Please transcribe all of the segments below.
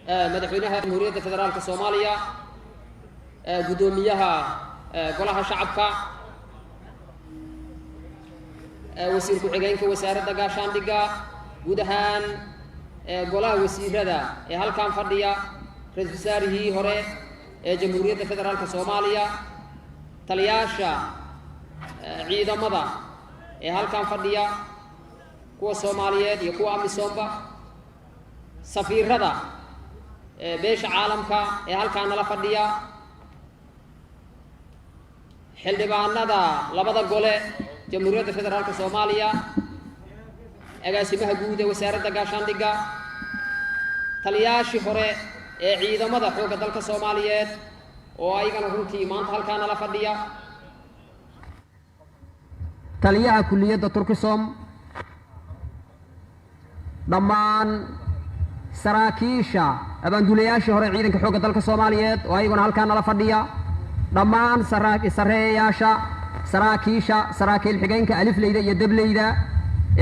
madaxweynaha jamhuuriyadda federaalka Soomaaliya gudoomiyaha golaha shacabka wasiir ku-xigeenka wasaaradda gaashaandhigga guud ahaan golaha wasiirada ee halkan fadhiya ra'iisul wasaarihii hore ee jamhuuriyadda federaalka Soomaaliya taliyaasha ciidamada ee halkan fadhiya kuwa Soomaaliyeed iyo kuwa amisoomba safiirada beesha caalamka ee halkan nala fadhiya xildhibaanada labada gole jamhuuriyadda federaalka Soomaaliya agaasimaha guud ee wasaaradda gaashaandhigga taliyaashii hore ee ciidamada xoogga dalka Soomaaliyeed oo ayagana runtii maanta halkan nala fadhiya taliyaha kulliyadda Turkisom dhammaan saraakiisha abaanduulayaashii hore ciidanka xoogga dalka Soomaaliyeed oo ayaguna halkan nala fadhiya dhammaan saraakiisha saraakiil xigeenka alifleyda iyo dableyda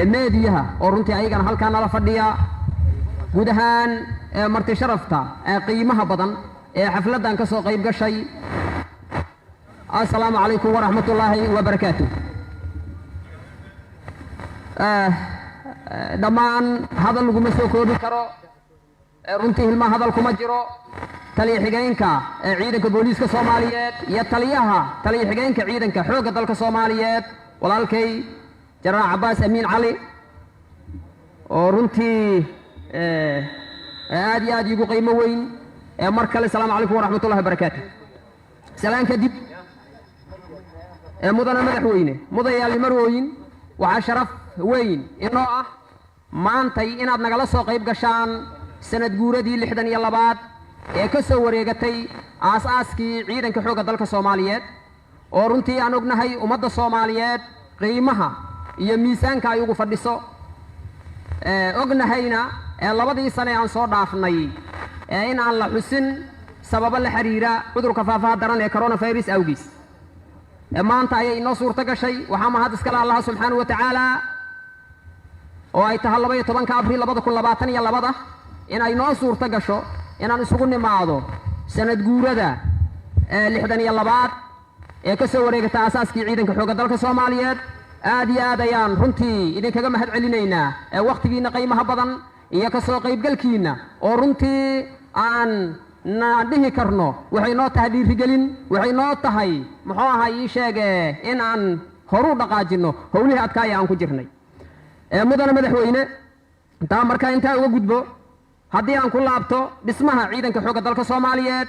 ee meediyaha oo runtii ayagana halkan nala fadhiya guud ahaan marti sharafta qiimaha badan ee xafladan ka soo qayb gashay assalaamu calaykum waraxmatullaahi wabarakaatuh dhammaan hadal laguma soo koobi karo runtii hilmaa hadal kuma jiro taliya xigeenka ciidanka booliiska Soomaaliyeed iyo taliya xigeenka ciidanka xoogga dalka Soomaaliyeed walaalkay Janaraal Cabbaas Amiin Cali oo runtii aad iyo aad igu qiimo weyn mar kale assalaamu calaykum waraxmatullaahi wabarakaatuh salaan kadib mudana madaxweyne mudayaal marwooyin waxaa sharaf weyn inoo ah maantay inaad nagala soo qayb gashaan sanad guuradii 62 ee ka soo wareegatay aasaaskii ciidanka xoogga dalka Soomaaliyeed oo runtii aan ognahay ummadda Soomaaliyeed qiimaha iyo miisaanka ay ugu fadhiso ognahayna labadii sano aan soo dhaafnay in aan la xusin sabab la xiriira cudurka faafaha daran ee coronavirus awgiis maanta ayay inoo suurta gashay waxaa mahad iska leh Allah subhanahu wa ta'ala oo ay tahay 12 Abriil 2022 in ay noo suurta gasho inaan isugu nimaado sanad guurada 62 ee ka soo wareegtay aasaaskii ciidanka xoogga dalka Soomaaliyeed aad iyo aad ayaan runtii idinkaga mahad celinaynaa waqtigiina qiimaha badan iyo ka soo qaybgalkiina oo runtii aan dhihi karno waxay noo tahay dhiirigelin waxay noo tahay muxuu ahaa ii sheegay in aan horu dhaqaajino howlihii adkaaya aan ku jirnay mudana madaxweyne intaa uga gudbo haddii aan ku laabto dhismaha ciidanka xoogga dalka Soomaaliyeed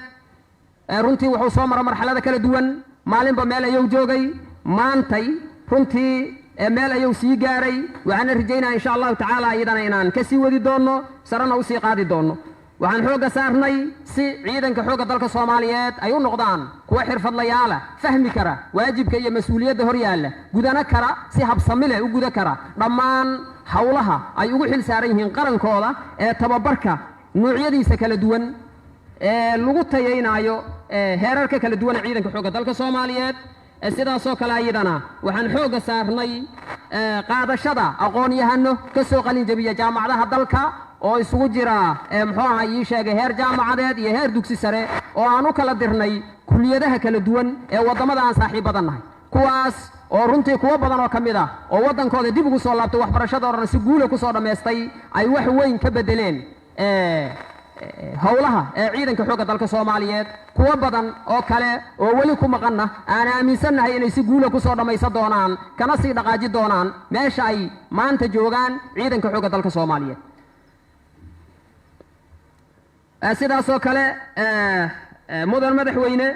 runtii wuxuu soo maray marxalado kala duwan maalinba meel ayuu joogay maantay runtii meel ayuu sii gaaray waxaan rajaynayaa insha Allah tacaala iyadana inaan ka sii wadi doono sarana u sii qaadi doono waxaan xoogga saarnay si ciidanka xoogga dalka Soomaaliyeed ay u noqdaan kuwa xirfadlayaal fahmi kara waajibka iyo mas'uuliyadda hor yaalla gudana kara si habsami leh u guda kara dhammaan hawlaha ay ugu xil saaran yihiin qarankooda ee tababarka noocyadiisa kala duwan ee lagu tayeynayo heerarka kala duwan ee ciidanka xoogga dalka Soomaaliyeed sidaas oo kale ayadana waxaan xoogga saarnay qaadashada aqoon-yahano ka soo qalin jabiya jaamacadaha dalka oo isugu jira muxuu ahaa ii sheegay heer jaamacadeed iyo heer dugsi sare oo aan u kala dirnay kulliyadaha kala duwan ee wadamada aan saaxiibada nahay kuwaas oo runtii kuwa badan oo kamid ah oo wadankooda dib ugu soo laabtay waxbarashadooda si guul ah ku soo dhameystay ay wax weyn ka bedeleen howlaha ciidanka xoogga dalka Soomaaliyeed kuwa badan oo kale oo wali ku maqanna aan aaminsanahay inay si guul ah ku soo dhamaysan doonaan kana sii dhaqaaji doonaan meesha ay maanta joogaan ciidanka xoogga dalka Soomaaliyeed sidaas oo kale mudan madaxweyne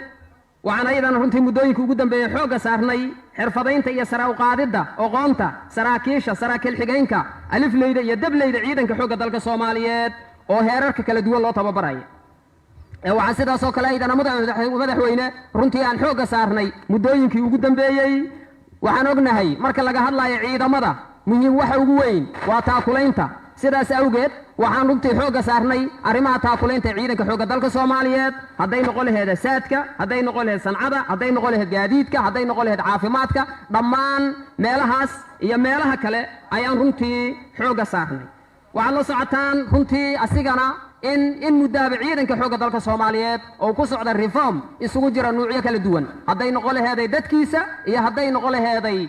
waxaan ayadana runtii muddooyinka ugu dambeeyay xoogga saarnay xirfadaynta iyo sare u qaadidda aqoonta saraakiil xigeenka alifleyda iyo dableyda ciidanka xoogga dalka Soomaaliyeed oo heerarka kala duwan loo tababarayo waxaan sidaas oo kale ayadana madaxweyne runtii aan xoogga saarnay muddooyinkii ugu dambeeyay waxaan ognahay marka laga hadlayo ciidamada muhiim waxa ugu weyn waa taakulaynta sidaas awgeed waxaan runtii xoogga saarnay arrimaha taakulaynta ciidanka xoogga dalka Soomaaliyeed hadday noqon lahayd saadka hadday noqon lahayd sancada hadday noqon lahayd gaadiidka hadday noqon lahayd caafimaadka dhammaan meelahaas iyo meelaha kale ayaan runtii xoogga saarnay waxaad la socotaan runtii asigana in muddaaba ciidanka xoogga dalka Soomaaliyeed oo ku socda reform isugu jira nuucyo kala duwan hadday noqon laheeday dadkiisa iyo hadday noqon laheeday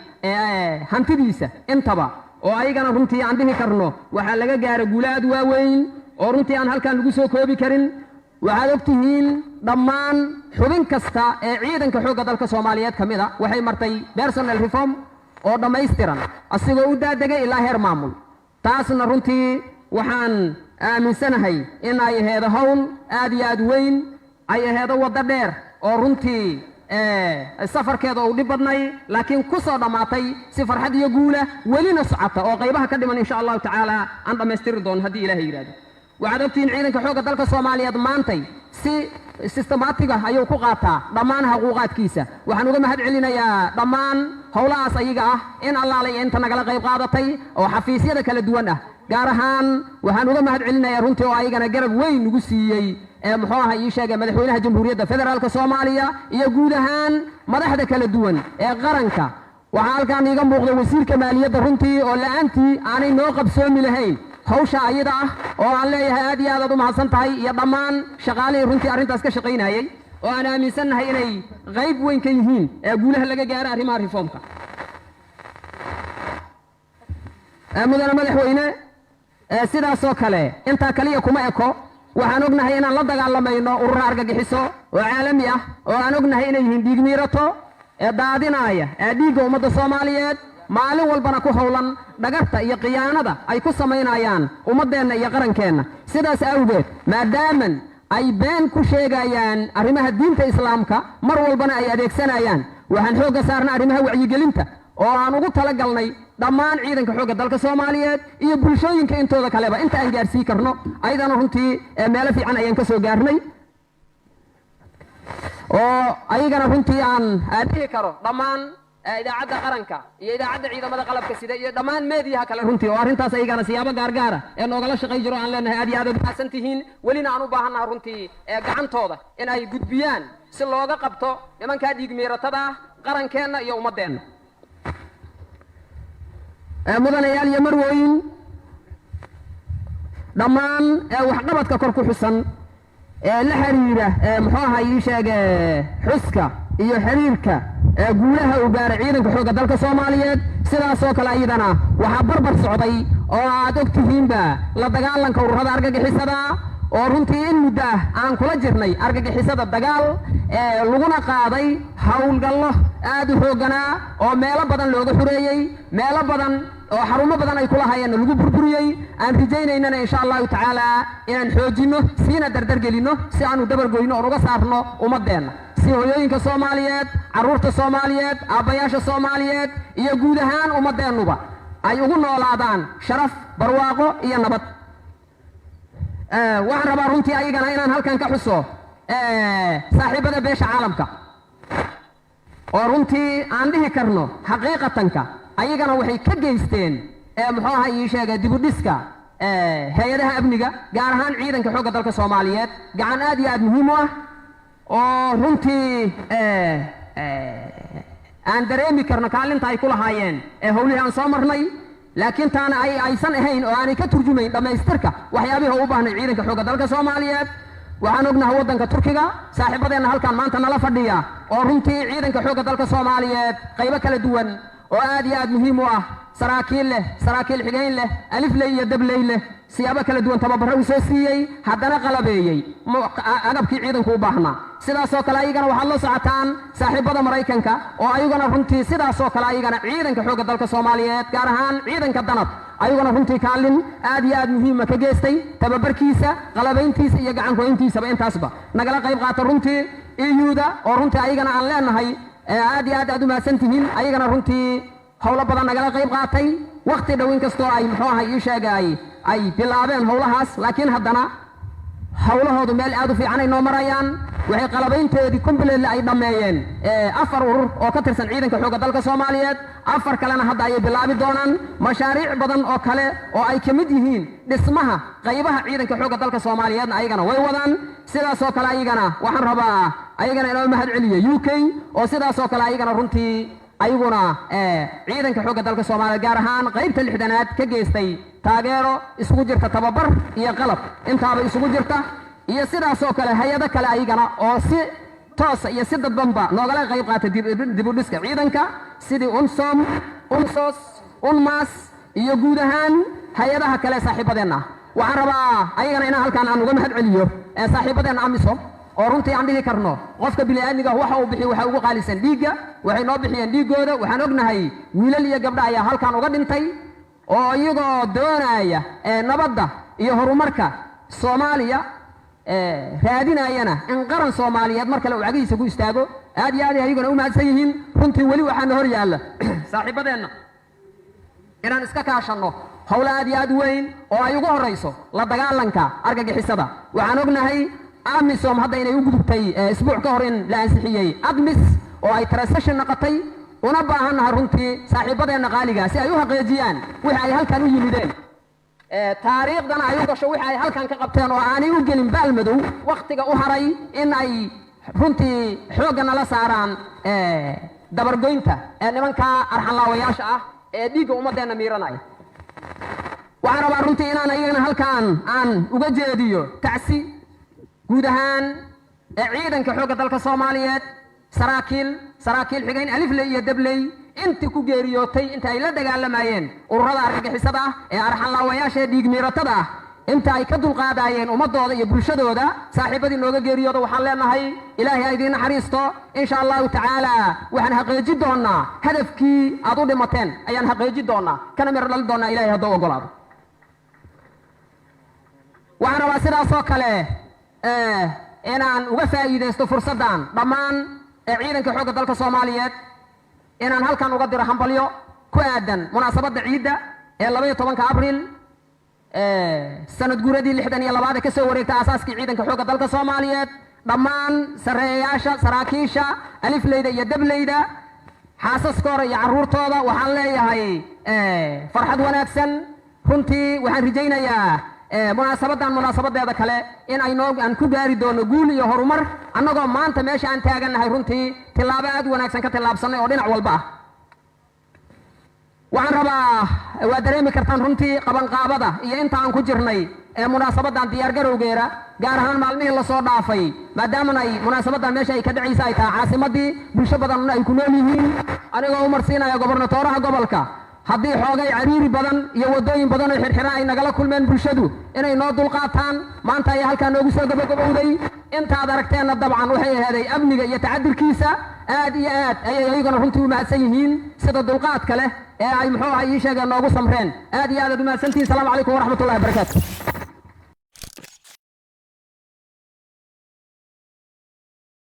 hantidiisa intaba oo ayagana runtii aan dhihi karno waxaa laga gaaray guulaad waaweyn oo runtii aan halkan lagu soo koobi karin waxaad ogtihiin dhammaan xubin kasta ee ciidanka xoogga dalka Soomaaliyeed kamid ah waxay martay personnel reform oo dhammaystiran asigoo u daadegay ilaa heer maamul taasna runtii waxaan aaminsanahay in ay aheedo hawl aad iyo aad weyn ay aheedo waddo dheer oo runtii safarkeeda uu dhib badnay laakiin ku soo dhamaatay si farxad iyo guula welina socota oo qaybaha ka dhiman insha Allah tacaala aan dhammaystiri doono haddii Ilaahay yiraahdo waxaad ogtiin ciidanka xoogga dalka Soomaaliyeed maantay si systematic ah ayuu ku qaataa dhammaan xuquuqaadkiisa waxaan uga mahad celinayaa dhammaan howlahaas ayaga ah in Allah inta nagala qayb qaadatay oo xafiisyada kala duwan ah gaar ahaan waxaan uga mahad celinayaa runtii oo ayagana garab weyn ugu siiyey muxuu ahaa ii sheegay madaxweynaha jamhuuriyadda federaalka Soomaaliya iyo guud ahaan madaxda kala duwan ee qaranka waxaa halkaan iiga muuqda wasiirka maaliyadda runtii oo la'aantii aanay noo qabsoomi lahayn hawsha ayada ah oo aan leeyahay aad iyo aad u mahadsan tahay iyo dhammaan shaqaalihii runtii arrintaas ka shaqaynayay oo aan aaminsanahay inay qayb weyn ka yihiin ee guulaha laga gaaro arrimaha reformka mudane madaxweyne sidaasoo kale intaa kaliya kuma eko waxaan ognahay inaan la dagaalamayno urur argagixiso oo caalami ah oo aan ognahay inay yihiin dhiig miirato daadinaya dhiigga ummadda Soomaaliyeed maalin walbana ku howlan dhagarta iyo qiyaanada ay ku samaynayaan ummadeenna iyo qarankeenna sidaas awgeed maadaama ay been ku sheegayaan arrimaha diinta islaamka mar walbana ay adeegsanayaan waxaan xoogga saarnaa arrimaha wacyigelinta oo aan ugu talagalnay dhammaan ciidanka xoogga dalka Soomaaliyeed iyo bulshooyinka intooda kaleba inta aan gaarsiin karno ayadana runtii meel fiican ayaan ka soo gaarnay oo ayagana runtii aan dhihi karo dhammaan idaacadda qaranka iyo idaacadda ciidamada qalabka sida iyo dhammaan meediyaha kale runtii oo arrintaas ayagana siyaabo gaargaara ee noogala shaqay jiro aan leenahay aad iyo aad u mahadsan tihiin welina aan u baahanahay runtii gacantooda in ay gudbiyaan si looga qabto nimanka dhiig miiratada qarankeenna iyo ummadeenna mudanayaal iyo marwooyin dhammaan waxqabadka kor ku xusan la xiriira muxuu ahaa ii sheegay xuska iyo xiriirka guulaha uu gaaray ciidanka xoogga dalka Soomaaliyeed sidaasoo kale ayadana waxaa barbar socday oo aad ogtihiinba la dagaalanka ururada argagixisada oo runtii in muddo ah aan kula jirnay argagixisada dagaal laguna qaaday hawlgallo aad u xooganaa oo meelo badan looga xureeyay meelo badan oo xarumo badan ay kula hayeen lagu burburiyay aan rajaynaynana insha Allah tacaala inaan xoojino siina dardar gelino si aanu dabar goyno oo uga saarno ummadeena si hooyooyinka Soomaaliyeed carruurta Soomaaliyeed aabayaasha Soomaaliyeed iyo guud ahaan ummadeenuba ay ugu noolaadaan sharaf barwaaqo iyo nabad waxaan rabaa runtii ayagana inaan halkan ka xuso saaxiibada beesha caalamka oo runtii aan dhihi karno xaqiiqatanka ayagana waxay ka geysteen muxuu ahaa ii sheegay dib u dhiska hay'adaha amniga gaar ahaan ciidanka xoogga dalka Soomaaliyeed gacan aad iyo aad muhiim u ah oo runtii aan dareemi karno kaalinta ay ku lahaayeen howlihii aan soo marnay laakiin taana aysan ahayn oo aanay ka turjumayn dhammaystirka waxyaabihii u baahnay ciidanka xoogga dalka Soomaaliyeed waxaan ognahay waddanka Turkiga saaxiibadeena halkan maanta nala fadhiya oo runtii ciidanka xoogga dalka Soomaaliyeed qaybo kala duwan oo aad iyo aad muhiim u ah saraakiil xigeen leh alifley iyo dabley leh siyaabo kala duwan tababaro u soo siiyey haddana qalabeeyey agabkii ciidanku u baahnaa sidaasoo kale ayagana waxaad la socotaan saaxiibada Maraykanka oo ayagana runtii sidaasoo kale ayagana ciidanka xoogga dalka Soomaaliyeed gaar ahaan ciidanka danab ayagana runtii kaalin aad iyo aad muhiim ah ka geystay tababarkiisa qalabayntiisa iyo gacan goyntiisaba intaasba nagala qayb qaata runtii EUda oo runtii ayagana aan leenahay aad iyo aad u mahadsan tihiin ayagana runtii howlo badan nagala qayb qaatay waqti dhow inkastoo ay muxuu ahaa ii sheegay ay bilaabeen howlahaas laakiin haddana howlahoodu meel aad u fiican ay noo marayaan waxay qalabaynteedii kumbileedle ay dhammeeyeen 4 urur oo ka tirsan ciidanka xoogga dalka Soomaaliyeed 4 kalena hadda ay bilaabi doonaan mashaariic badan oo kale oo ay kamid yihiin dhismaha qaybaha ciidanka xoogga dalka Soomaaliyeedna ayagana way wadaan sidaasoo kale ayagana waxaan rabaa ayagana inoo mahad celiyo UK oo sidaasoo kale ayagana runtii ayaguna ciidanka xoogga dalka Soomaaliya gaar ahaan qaybta 6aad ka geystay taageero isugu jirta tababar iyo qalab intaaba isugu jirta iyo sidaas oo kale hay'ado kale ayagana oo si toos iyo si dadbanba noogala qayb qaatay dib u dhiska ciidanka sidii UNSOM, UNSOS, UNMAS iyo guud ahaan hay'adaha kale saaxiibadeena waxaan rabaa ayagana inaan halkaan aan uga mahad celiyo saaxiibadeena AMISOM oo runtii aan dhihi karno qofka bini'aadmiga waxa uu bixiyo waxa ugu qaalisan dhiigga waxay noo bixiyeen dhiigooda waxaan ognahay wiilal iyo gabdho ayaa halkaan uga dhintay oo iyagoo doonaya nabadda iyo horumarka Soomaaliya raadinayana in qaran Soomaaliyeed mar kale uu cagiisa ku istaago aad iyo aad ayaguna u mahadsan yihiin runtii wali waxaan hor yaalla saaxiibadeena inaan iska kaashano hawlo aad iyo aad weyn oo ay ugu horeyso la dagaalanka argagixisada waxaan ognahay AMISOM hadda inay u gudubtay isbuuc ka hor in la ansixiyay ADMIS oo ay transition noqotay una baahannahay runtii saaxiibadeena qaaliga si ay u xaqiijiyaan wixii ay halkan u yimideen taariikhdana ay u gasho wixii ay halkan ka qabteen oo aanay u gelin baalmadow waqtiga u haray in ay runtii xoogga nala saaraan dabargoynta nimanka arxanlaawayaasha ah ee dhiigga ummaddeena miiranaya waxaan rabaa runtii inaan ayagana halkan aan uga jeediyo tacsi guud ahaan ciidanka xoogga dalka Soomaaliyeed saraakiil xigayn alifley iyo dabley intii ku geeriyootay inta ay la dagaalamayeen ururada argagixisada ah ee arxanlaawayaasha dhiig miiratada ah inta ay ka dulqaadayeen ummadooda iyo bulshadooda saaxiibadii nooga geeriyooda waxaan leenahay ilaahay ay idin naxariisto insha Allah ta'ala waxaan xaqiijin doonaa hadafkii aad u dhimateen ayaan xaqiijin doonaa kana mir dhal doonaa ilaahay hadduu ogolaado waxaan rabaa sidaas oo kale inaan uga faa'iideysto fursadan dhammaan ciidanka xoogga dalka Soomaaliyeed inaan halkan uga diro hambalyo ku aadan munaasabada ciida ee 12 Abriil sanad guuradii 62 ka soo wareegtay asaaskii ciidanka xoogga dalka Soomaaliyeed dhammaan sareeyaasha saraakiisha alifleyda iyo dableyda xaasaskooda iyo caruurtooda waxaan leeyahay farxad wanaagsan runtii waxaan rajaynayaa munaasabadeeda kale in ay aan ku gaari doono guul iyo horumar annagoo maanta meesha aan taaganahay runtii tilaabo aad wanaagsan ka tilaabsanay oo dhinac walba ah waxaan rabaa waa dareemi kartaan runtii qabanqaabada iyo inta aan ku jirnay munaasabadan diyaar garowgeera gaar ahaan maalmihii la soo dhaafay maadaama ay munaasabadan meesha ay ka dhacaysa ay tahay caasimadii bulsho badan ay ku nool yihiin anigoo u marsiinaya gobernatooraha gobolka haddii xoogay cariiri badan iyo wadooyin badan oo xirxiran ay nagala kulmeen bulshadu inay noo dulqaataan maanta ay halkaan noogu soo gabagabowday intaad aragteenna dabcan waxay ahaaday amniga iyo tacadirkiisa aad iyo aad ayay ayaguna runtii u mahadsan yihiin sida dulqaadka leh ee ay muxuu ahaa ii sheegeen noogu samreen aad iyo aad u mahadsantihiin salaamu calaykum waraxmatullahi wabarakaatu